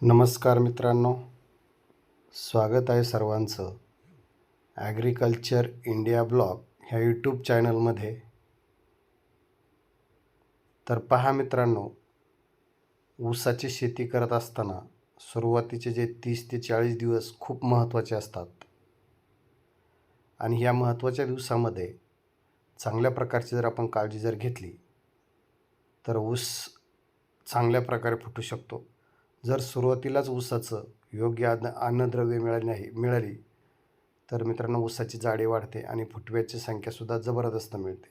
नमस्कार मित्रांनो, स्वागत आहे सर्वांचं ॲग्रिकल्चर इंडिया ब्लॉग ह्या यूट्यूब चॅनलमध्ये. तर पहा मित्रांनो, ऊसाची शेती करत असताना सुरुवातीचे जे 30 ते 40 दिवस खूप महत्त्वाचे असतात आणि ह्या महत्त्वाच्या दिवसामध्ये चांगल्या प्रकारची जर आपण काळजी जर घेतली तर ऊस चांगल्या प्रकारे फुटू शकतो. जर सुरुवातीलाच ऊसाचं योग्य अन्नद्रव्ये मिळाली तर मित्रांनो ऊसाची जाडी वाढते आणि फुटव्याची संख्यासुद्धा जबरदस्त मिळते.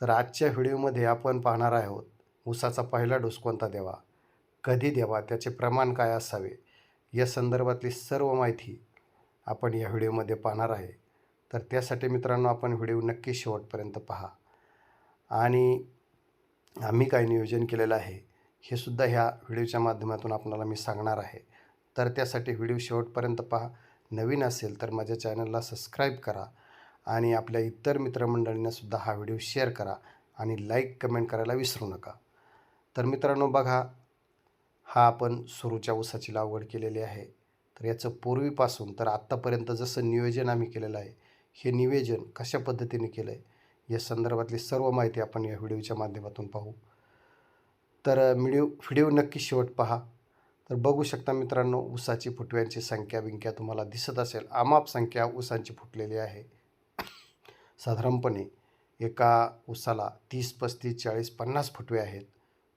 तर आजच्या व्हिडिओमध्ये आपण पाहणार आहोत ऊसाचा पहिला डोस कोणता द्यावा, कधी द्यावा, त्याचे प्रमाण काय असावे, या संदर्भातली सर्व माहिती आपण या व्हिडिओमध्ये पाहणार आहे. तर त्यासाठी मित्रांनो आपण व्हिडिओ नक्की शेवटपर्यंत पहा आणि आम्ही काय नियोजन केलेलं आहे हे सुद्धा ह्या व्हिडिओच्या माध्यमातून आपल्याला मी सांगणार आहे. तर त्यासाठी व्हिडिओ शेवटपर्यंत पहा. नवीन असेल तर माझ्या चॅनलला सबस्क्राईब करा आणि आपल्या इतर मित्रमंडळींनासुद्धा हा व्हिडिओ शेअर करा आणि लाईक कमेंट करायला विसरू नका. तर मित्रांनो बघा, हा आपण सुरूच्या ऊसाची लागवड केलेली आहे. तर याचं पूर्वीपासून तर आत्तापर्यंत जसं नियोजन आम्ही केलेलं आहे, हे नियोजन कशा पद्धतीने केलं आहे या संदर्भातली सर्व माहिती आपण या व्हिडिओच्या माध्यमातून पाहू. तर व्हिडिओ नक्की शेवट पहा. तर बघू शकता मित्रांनो, ऊसाची फुटव्यांची संख्या तुम्हाला दिसत असेल. अमाप संख्या ऊसांची फुटलेली आहे. साधारणपणे एका ऊसाला 30, 35, 40, 50 फुटवे आहेत.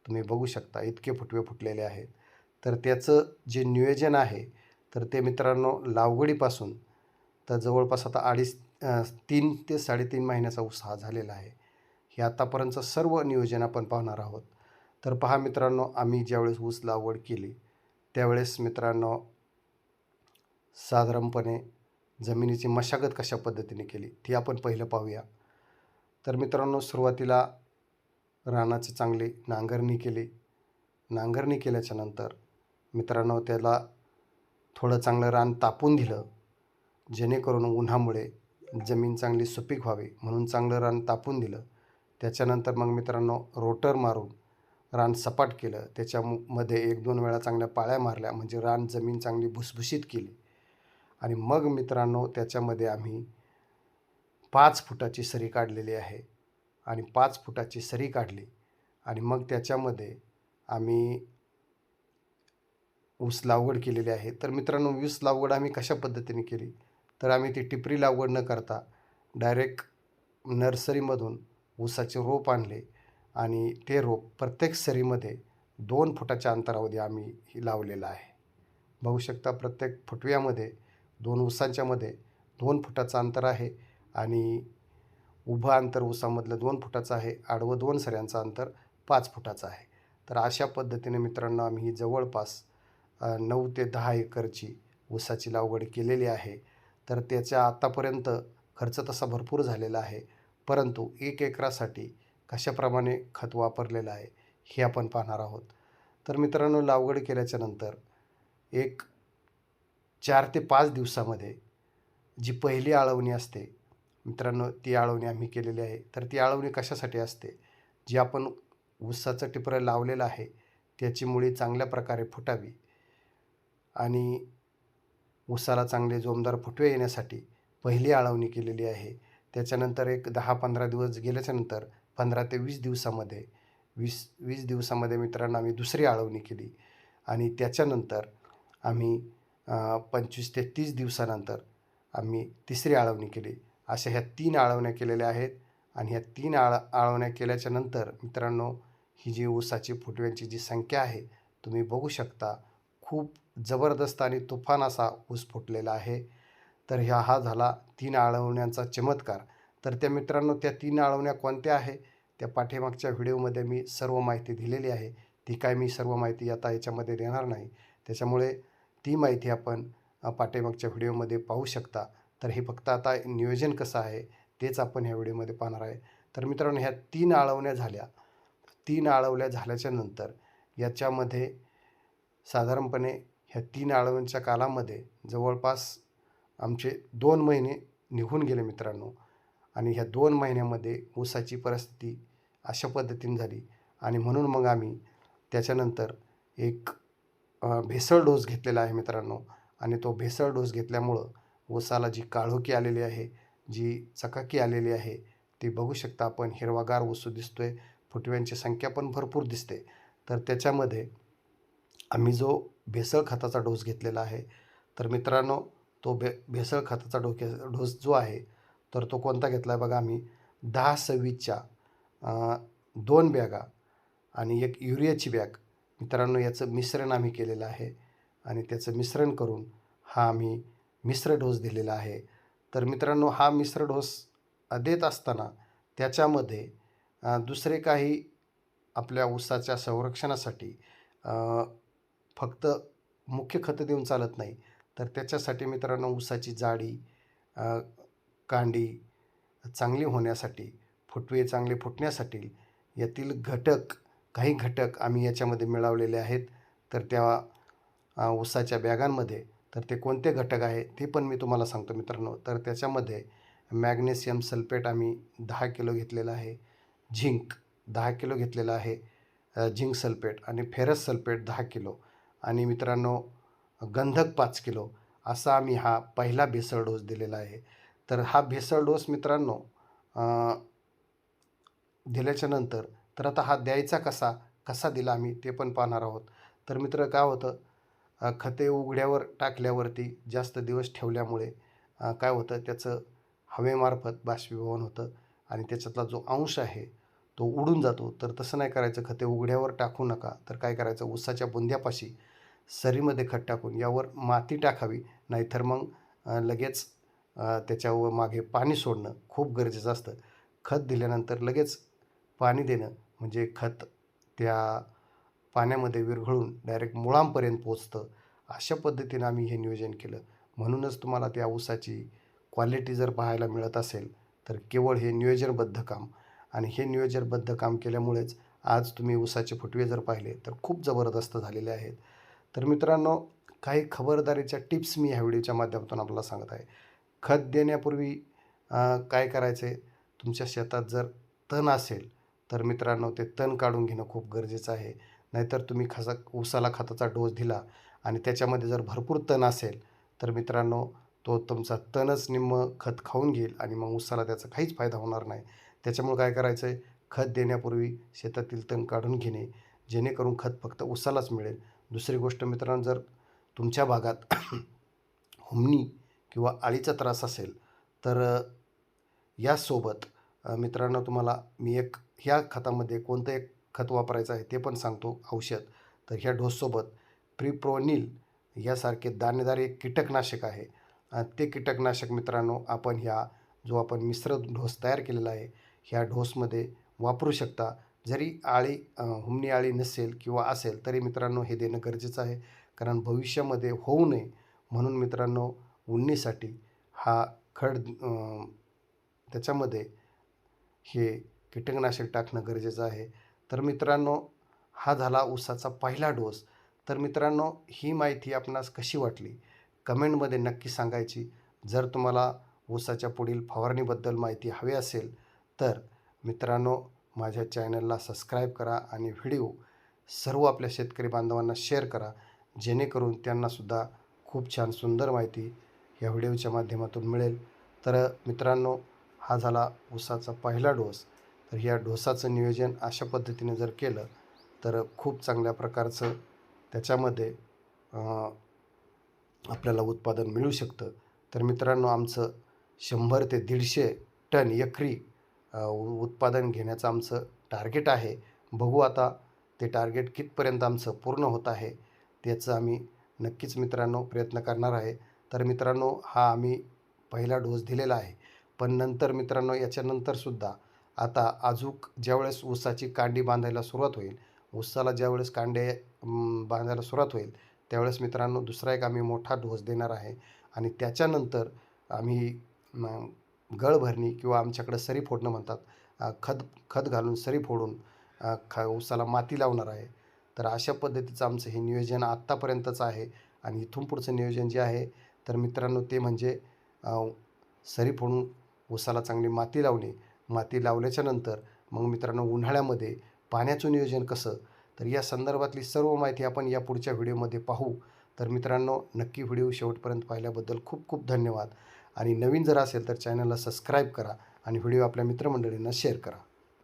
तुम्ही बघू शकता इतके फुटवे फुटलेले आहेत. तर त्याचं जे नियोजन आहे तर ते मित्रांनो लागवडीपासून तर जवळपास आता 3 ते 3.5 महिन्याचा ऊस हा झालेला आहे. हे आतापर्यंतचं सर्व नियोजन आपण पाहणार आहोत. तर पहा मित्रांनो, आम्ही ज्यावेळेस ऊस लागवड केली त्यावेळेस मित्रांनो साधारणपणे जमिनीची मशागत कशा पद्धतीने केली ती आपण पहिलं पाहूया. तर मित्रांनो सुरुवातीला रानाची चांगली नांगरणी केली. नांगरणी केल्याच्या नंतर मित्रांनो त्याला थोडं चांगलं रान तापून दिलं, जेणेकरून उन्हामुळे जमीन चांगली सुपीक व्हावी म्हणून चांगलं रान तापून दिलं. त्याच्यानंतर मग मित्रांनो रोटर मारून रान सपाट केलं. त्याच्यामध्ये 1-2 वेळा चांगल्या पाळ्या मारल्या, म्हणजे रान जमीन चांगली भुसभुशीत केली. आणि मग मित्रांनो त्याच्यामध्ये आम्ही 5 फुटाची सरी काढलेली आहे आणि 5 फुटाची सरी काढली आणि मग त्याच्यामध्ये आम्ही ऊस लागवड केलेली आहे. तर मित्रांनो ऊस लागवड आम्ही कशा पद्धतीने केली, तर आम्ही ती टिपरी लागवड न करता डायरेक्ट नर्सरीमधून ऊसाचे रोप आणले आणि ते रोप प्रत्येक सरीमध्ये 2 फुटाच्या अंतरामध्ये आम्ही लावलेलं आहे. बघू शकता प्रत्येक फुटव्यामध्ये 2 ऊसांच्यामध्ये 2 फुटाचं अंतर आहे आणि उभं अंतर ऊसामधलं 2 फुटाचं आहे, आडवं 2 सऱ्यांचं अंतर 5 फुटाचं आहे. तर अशा पद्धतीने मित्रांनो आम्ही जवळपास 9 ते 10 एकरची ऊसाची लागवड केलेली आहे. तर त्याच्या आत्तापर्यंत खर्च तसा भरपूर झालेला आहे, परंतु 1 एकरासाठी कशाप्रमाणे खत वापरलेलं आहे हे आपण पाहणार आहोत. तर मित्रांनो लागवड केल्याच्यानंतर एक 4 ते 5 दिवसामध्ये जी पहिली आळवणी असते मित्रांनो, ती आळवणी आम्ही केलेली आहे. तर ती आळवणी कशासाठी असते, जी आपण ऊसाचं टिपरं लावलेलं आहे त्याची मुळी चांगल्या प्रकारे फुटावी आणि ऊसाला चांगले जोमदार फुटवे येण्यासाठी पहिली आळवणी केलेली आहे. त्याच्यानंतर एक 10-15 दिवस गेल्याच्यानंतर 15 ते 20 दिवसामध्ये 20 दिवसामध्ये मित्रांनो आम्ही दुसरी आळवणी केली आणि त्याच्यानंतर आम्ही 25 ते 30 दिवसानंतर आम्ही तिसरी आळवणी केली. अशा ह्या 3 आळवण्या केलेल्या आहेत आणि ह्या 3 आळवण्या केल्याच्यानंतर मित्रांनो ही जी ऊसाची फुटव्यांची जी संख्या आहे तुम्ही बघू शकता, खूप जबरदस्त आणि तुफान असा ऊस फुटलेला आहे. तर हा झाला 3 आळवण्यांचा चमत्कार. तर त्या मित्रांनो त्या 3 आळवण्या कोणत्या आहे त्या पाठीमागच्या व्हिडिओमध्ये मी सर्व माहिती दिलेली आहे. ती काय मी सर्व माहिती आता याच्यामध्ये देणार नाही, त्याच्यामुळे ती माहिती आपण पाठीमागच्या व्हिडिओमध्ये पाहू शकता. तर हे फक्त आता नियोजन कसं आहे तेच आपण ह्या व्हिडिओमध्ये पाहणार आहे. तर मित्रांनो ह्या 3 आळवण्या झाल्या. 3 आळवण्या झाल्याच्या नंतर याच्यामध्ये साधारणपणे ह्या 3 आळवणीच्या कालामध्ये जवळपास आमचे 2 महिने निघून गेले मित्रांनो आणि ह्या 2 महिन्यामध्ये ऊसाची परिस्थिती अशा पद्धतीने झाली आणि म्हणून मग आम्ही त्याच्यानंतर एक भेसळ डोस घेतलेला आहे मित्रांनो. आणि तो भेसळ डोस घेतल्यामुळं ऊसाला जी काळोखी आलेली आहे, जी चकाकी आलेली आहे, ती बघू शकता आपण. हिरवागार ऊस दिसतोय, फुटव्यांची संख्या पण भरपूर दिसते. तर त्याच्यामध्ये आम्ही जो भेसळ खताचा डोस घेतलेला आहे, तर मित्रांनो तो भेसळ खताचा डोस जो आहे, तर तो कोणता घेतला आहे बघा आम्ही. 10-26च्या 2 बॅगा आणि 1 युरियाची बॅग मित्रांनो, याचं मिश्रण आम्ही केलेलं आहे. आणि त्याचं मिश्रण करून हा आम्ही मिश्र डोस दिलेला आहे. तर मित्रांनो, हा मिश्र डोस देत असताना त्याच्यामध्ये दुसरे काही आपल्या ऊसाच्या संरक्षणासाठी फक्त मुख्य खतं देऊन चालत नाही. तर त्याच्यासाठी मित्रांनो ऊसाची जाडी, कांडी चांगली होण्यासाठी, फुटवे चांगले फुटण्यासाठी यातील काही घटक आम्ही याच्यामध्ये मिळवलेले आहेत. तर त्या ऊसाच्या बॅगांमध्ये तर ते कोणते घटक आहे ते पण मी तुम्हाला सांगतो मित्रांनो. तर त्याच्यामध्ये मॅग्नेशियम सल्फेट आम्ही 10 किलो घेतलेलं आहे. झिंक 10 किलो घेतलेलं आहे, झिंक सल्फेट. आणि फेरस सल्फेट 10 किलो. आणि मित्रांनो गंधक 5 किलो. असा आम्ही हा पहिला भेसळ डोस दिलेला आहे. तर हा भेसळ डोस मित्रांनो दिल्याच्यानंतर तर आता हा द्यायचा कसा दिला आम्ही ते पण पाहणार आहोत. तर मित्र काय होतं, खते उघड्यावर टाकल्यावरती जास्त दिवस ठेवल्यामुळे काय होतं, त्याचं हवेमार्फत बाष्पीभवन होतं आणि त्याच्यातला जो अंश आहे तो उडून जातो. तर तसं नाही करायचं, खते उघड्यावर टाकू नका. तर काय करायचं, ऊसाच्या बुंध्यापाशी सरीमध्ये खत टाकून यावर माती टाकावी. नाहीतर मग लगेच त्याच्यावर मागे पाणी सोडणं खूप गरजेचं असतं. खत दिल्यानंतर लगेच पाणी देणं म्हणजे खत त्या पाण्यामध्ये विरघळून डायरेक्ट मुळांपर्यंत पोचतं. अशा पद्धतीनं आम्ही हे नियोजन केलं. म्हणूनच तुम्हाला त्या ऊसाची क्वालिटी जर पाहायला मिळत असेल तर केवळ हे नियोजनबद्ध काम. आणि हे नियोजनबद्ध काम केल्यामुळेच आज तुम्ही ऊसाचे फुटवे जर पाहिले तर खूप जबरदस्त झालेले आहेत. तर मित्रांनो, काही खबरदारीच्या टिप्स मी ह्या व्हिडिओच्या माध्यमातून आपल्याला सांगत आहे. खत देण्यापूर्वी काय करायचं आहे, तुमच्या शेतात जर तण असेल तर मित्रांनो ते तण काढून घेणं खूप गरजेचं आहे. नाहीतर तुम्ही ऊसाला खताचा डोस दिला आणि त्याच्यामध्ये जर भरपूर तण असेल तर मित्रांनो तो तुमचा तणच निम्मं खत खाऊन घेईल आणि मग ऊसाला त्याचा काहीच फायदा होणार नाही. त्याच्यामुळे काय करायचं आहे, खत देण्यापूर्वी शेतातील तण काढून घेणे, जेणेकरून खत फक्त ऊसालाच मिळेल. दुसरी गोष्ट मित्रांनो, जर तुमच्या भागात हुमणी किंवा अळीचा त्रास असेल तर यासोबत मित्रांनो तुम्हाला मी ह्या खतामध्ये कोणतं एक खत वापरायचं आहे ते पण सांगतो, औषध. तर ह्या डोससोबत प्रिप्रोनिल यासारखे दाणेदार एक कीटकनाशक आहे. ते कीटकनाशक मित्रांनो आपण जो आपण मिश्र डोस तयार केलेला आहे ह्या डोसमध्ये वापरू शकता. जरी हुमणी अळी नसेल किंवा असेल तरी मित्रांनो हे देणं गरजेचं आहे. कारण भविष्यामध्ये होऊ नये म्हणून मित्रांनो उन्नीसाठी हा त्याच्यामध्ये हे कीटकनाशक टाकणं गरजेचं आहे. तर मित्रांनो, हा झाला ऊसाचा पहिला डोस. तर मित्रांनो, ही माहिती आपणास कशी वाटली कमेंटमध्ये नक्की सांगायची. जर तुम्हाला ऊसाच्या पुढील फवारणीबद्दल माहिती हवी असेल तर मित्रांनो माझ्या चॅनलला सबस्क्राईब करा आणि व्हिडिओ सर्व आपल्या शेतकरी बांधवांना शेअर करा, जेणेकरून त्यांनासुद्धा खूप छान सुंदर माहिती या व्हिडिओच्या माध्यमातून मिळेल. तर मित्रांनो, हा झाला ऊसाचा पहिला डोस. तर ह्या डोसाचं नियोजन अशा पद्धतीने जर केलं तर खूप चांगल्या प्रकारचं त्याच्यामध्ये आपल्याला उत्पादन मिळू शकतं. तर मित्रांनो, आमचं 100 ते 150 टन एकरी उत्पादन घेण्याचं आमचं टार्गेट आहे. बघू आता ते टार्गेट कितपर्यंत आमचं पूर्ण होत आहे, त्याचं आम्ही नक्कीच मित्रांनो प्रयत्न करणार आहे. तर मित्रांनो, हा आम्ही पहिला डोस दिलेला आहे. पण नंतर मित्रांनो याच्यानंतरसुद्धा आता ज्यावेळेस ऊसाची कांडी बांधायला सुरुवात होईल, ऊसाला ज्यावेळेस कांडे बांधायला सुरुवात होईल, त्यावेळेस मित्रांनो दुसरा एक आम्ही मोठा डोस देणार आहे. आणि त्याच्यानंतर आम्ही गळ भरणी किंवा आमच्याकडं सरी फोडणं म्हणतात, खत घालून सरी फोडून ऊसाला माती लावणार आहे. तर अशा पद्धतीचं आमचं हे नियोजन आत्तापर्यंतचं आहे. आणि इथून पुढचं नियोजन जे आहे तर मित्रांनो ते म्हणजे सरी फोडून ऊसाला चांगली माती लावणे. माती लावल्याच्यानंतर मग मित्रांनो उन्हाळ्यामध्ये पाण्याचं नियोजन कसं, तर या संदर्भातली सर्व माहिती आपण या पुढच्या व्हिडिओमध्ये पाहू. तर मित्रांनो, नक्की व्हिडिओ शेवटपर्यंत पाहिल्याबद्दल खूप खूप धन्यवाद. आणि नवीन जर असेल तर चॅनलला सबस्क्राईब करा आणि व्हिडिओ आपल्या मित्रमंडळींना शेअर करा.